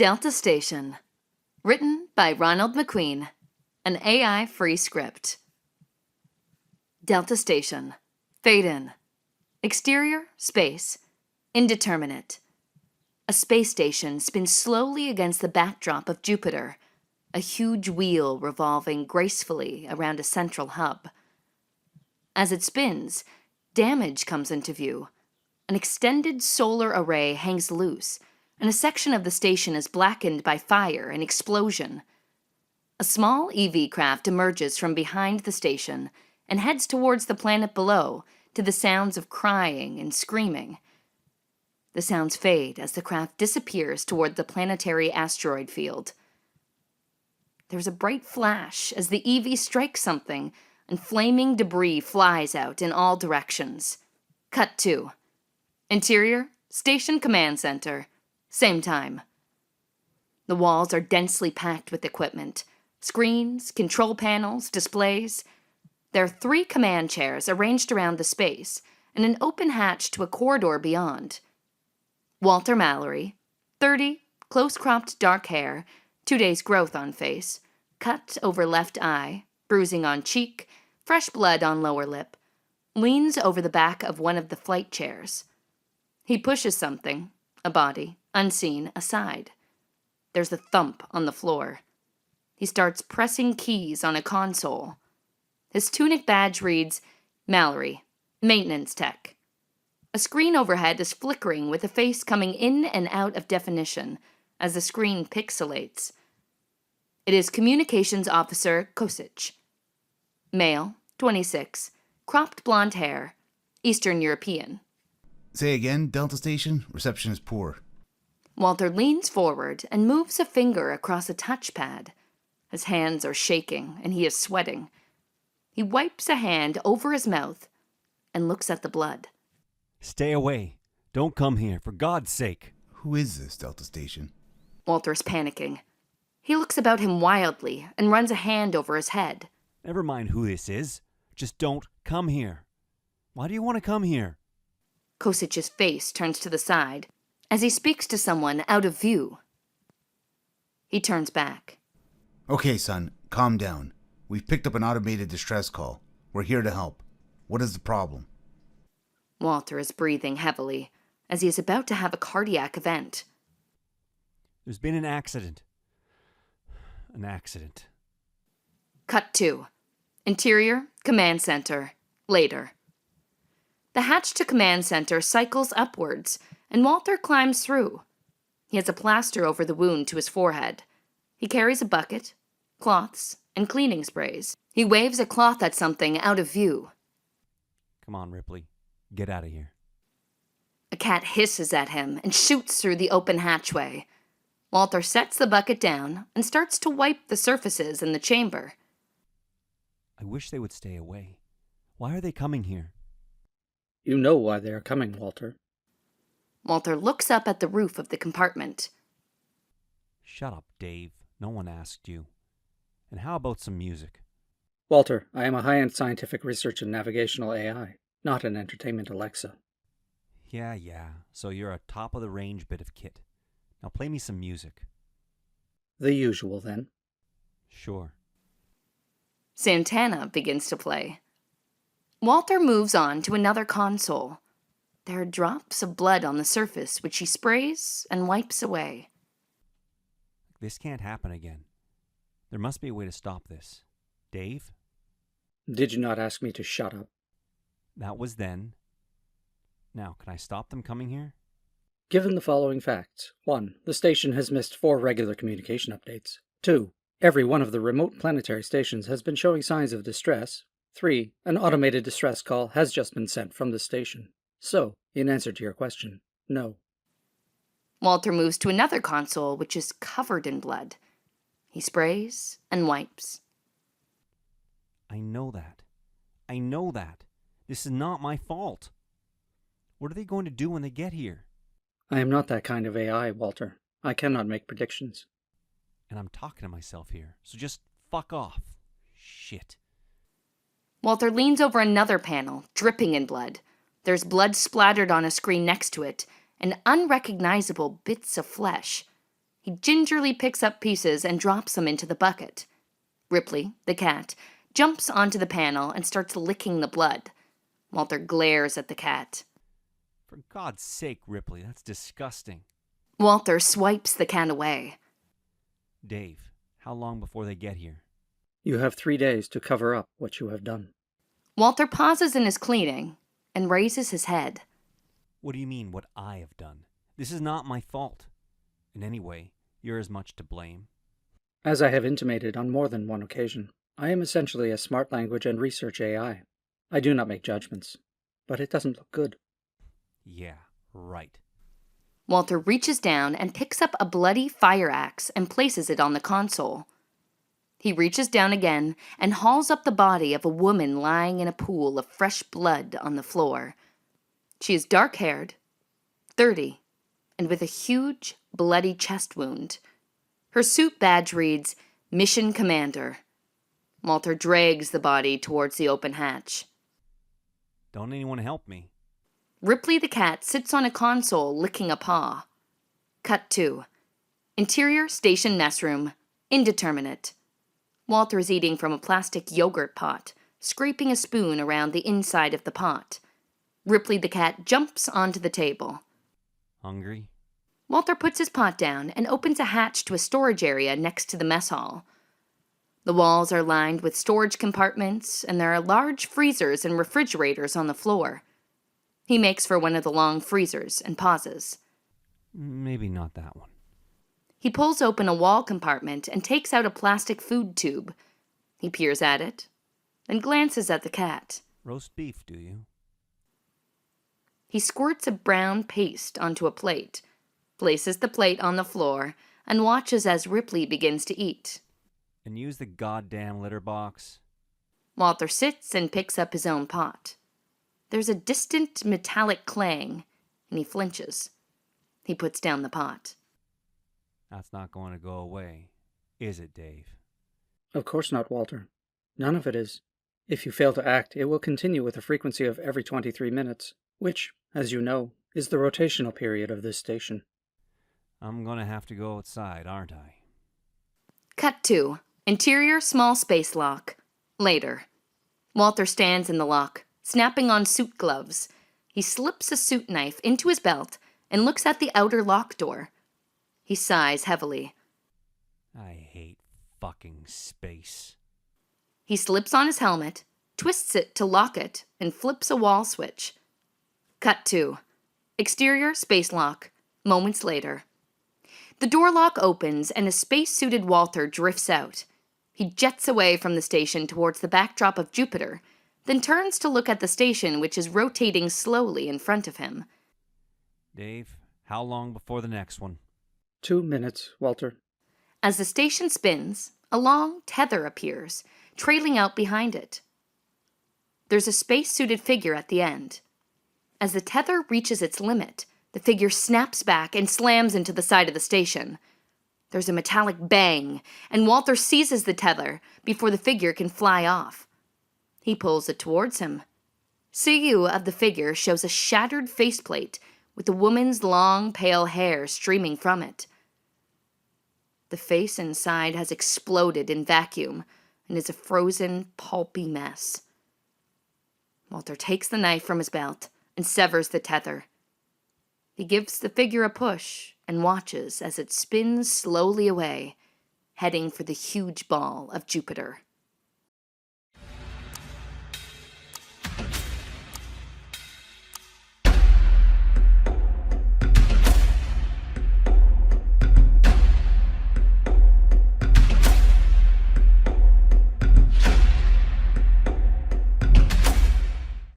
Delta Station. Written by Ronald McQueen. An AI-free script. Delta Station. Fade in. Exterior, space. Indeterminate. A space station spins slowly against the backdrop of Jupiter, a huge wheel revolving gracefully around a central hub. As it spins, damage comes into view. An extended solar array hangs loose, and a section of the station is blackened by fire and explosion. A small EV craft emerges from behind the station and heads towards the planet below to the sounds of crying and screaming. The sounds fade as the craft disappears toward the planetary asteroid field. There's a bright flash as the EV strikes something, and flaming debris flies out in all directions. Cut 2. Interior, Station Command Center. Same time. The walls are densely packed with equipment. Screens, control panels, displays. There are 3 command chairs arranged around the space, and an open hatch to a corridor beyond. Walter Mallory, 30, close-cropped dark hair, 2 days growth on face, cut over left eye, bruising on cheek, fresh blood on lower lip, leans over the back of one of the flight chairs. He pushes something, a body, unseen, aside. There's a thump on the floor. He starts pressing keys on a console. His tunic badge reads, Mallory, Maintenance Tech. A screen overhead is flickering with a face coming in and out of definition as the screen pixelates. It is Communications Officer Kocic. Male, 26, cropped blonde hair, Eastern European. Say again, Delta Station. Reception is poor. Walter leans forward and moves a finger across a touchpad. His hands are shaking and he is sweating. He wipes a hand over his mouth and looks at the blood. Stay away. Don't come here, for God's sake. Who is this, Delta Station? Walter is panicking. He looks about him wildly and runs a hand over his head. Never mind who this is. Just don't come here. Why do you want to come here? Kocic's face turns to the side as he speaks to someone out of view. He turns back. Okay, son, calm down. We've picked up an automated distress call. We're here to help. What is the problem? Walter is breathing heavily as he is about to have a cardiac event. There's been an accident. An accident. Cut 2. Interior, Command Center. Later. The hatch to Command Center cycles upwards, and Walter climbs through. He has a plaster over the wound to his forehead. He carries a bucket, cloths, and cleaning sprays. He waves a cloth at something out of view. Come on, Ripley. Get out of here. A cat hisses at him and shoots through the open hatchway. Walter sets the bucket down and starts to wipe the surfaces in the chamber. I wish they would stay away. Why are they coming here? You know why they are coming, Walter. Walter looks up at the roof of the compartment. Shut up, Dave. No one asked you. And how about some music? Walter, I am a high-end scientific research and navigational AI, not an entertainment Alexa. Yeah. So you're a top-of-the-range bit of kit. Now play me some music. The usual, then. Sure. Santana begins to play. Walter moves on to another console. There are drops of blood on the surface, which he sprays and wipes away. This can't happen again. There must be a way to stop this. Dave? Did you not ask me to shut up? That was then. Now, can I stop them coming here? Given the following facts. 1. The station has missed 4 regular communication updates. 2. Every one of the remote planetary stations has been showing signs of distress. 3. An automated distress call has just been sent from the station. So, in answer to your question, no. Walter moves to another console, which is covered in blood. He sprays and wipes. I know that. This is not my fault. What are they going to do when they get here? I am not that kind of AI, Walter. I cannot make predictions. And I'm talking to myself here, so just fuck off. Shit. Walter leans over another panel, dripping in blood. There's blood splattered on a screen next to it, and unrecognizable bits of flesh. He gingerly picks up pieces and drops them into the bucket. Ripley, the cat, jumps onto the panel and starts licking the blood. Walter glares at the cat. For God's sake, Ripley, that's disgusting. Walter swipes the cat away. Dave, how long before they get here? You have 3 days to cover up what you have done. Walter pauses in his cleaning and raises his head. What do you mean, what I have done? This is not my fault. And anyway, you're as much to blame. As I have intimated on more than one occasion, I am essentially a smart language and research AI. I do not make judgments, but it doesn't look good. Yeah, right. Walter reaches down and picks up a bloody fire axe and places it on the console. He reaches down again and hauls up the body of a woman lying in a pool of fresh blood on the floor. She is dark-haired, 30, and with a huge, bloody chest wound. Her suit badge reads, Mission Commander. Walter drags the body towards the open hatch. Don't anyone help me? Ripley the cat sits on a console licking a paw. Cut 2. Interior station mess room. Indeterminate. Walter is eating from a plastic yogurt pot, scraping a spoon around the inside of the pot. Ripley the cat jumps onto the table. Hungry? Walter puts his pot down and opens a hatch to a storage area next to the mess hall. The walls are lined with storage compartments, and there are large freezers and refrigerators on the floor. He makes for one of the long freezers and pauses. Maybe not that one. He pulls open a wall compartment and takes out a plastic food tube. He peers at it, then glances at the cat. Roast beef, do you? He squirts a brown paste onto a plate, places the plate on the floor, and watches as Ripley begins to eat. And use the goddamn litter box. Walter sits and picks up his own pot. There's a distant metallic clang, and he flinches. He puts down the pot. That's not going to go away, is it, Dave? Of course not, Walter. None of it is. If you fail to act, it will continue with a frequency of every 23 minutes, which, as you know, is the rotational period of this station. I'm going to have to go outside, aren't I? Cut 2. Interior small space lock. Later. Walter stands in the lock, snapping on suit gloves. He slips a suit knife into his belt and looks at the outer lock door. He sighs heavily. I hate fucking space. He slips on his helmet, twists it to lock it, and flips a wall switch. Cut 2. Exterior space lock. Moments later. The door lock opens and a space-suited Walter drifts out. He jets away from the station towards the backdrop of Jupiter, then turns to look at the station, which is rotating slowly in front of him. Dave, how long before the next one? 2 minutes, Walter. As the station spins, a long tether appears, trailing out behind it. There's a space-suited figure at the end. As the tether reaches its limit, the figure snaps back and slams into the side of the station. There's a metallic bang, and Walter seizes the tether before the figure can fly off. He pulls it towards him. CU of the figure shows a shattered faceplate with the woman's long, pale hair streaming from it. The face inside has exploded in vacuum and is a frozen, pulpy mess. Walter takes the knife from his belt and severs the tether. He gives the figure a push and watches as it spins slowly away, heading for the huge ball of Jupiter.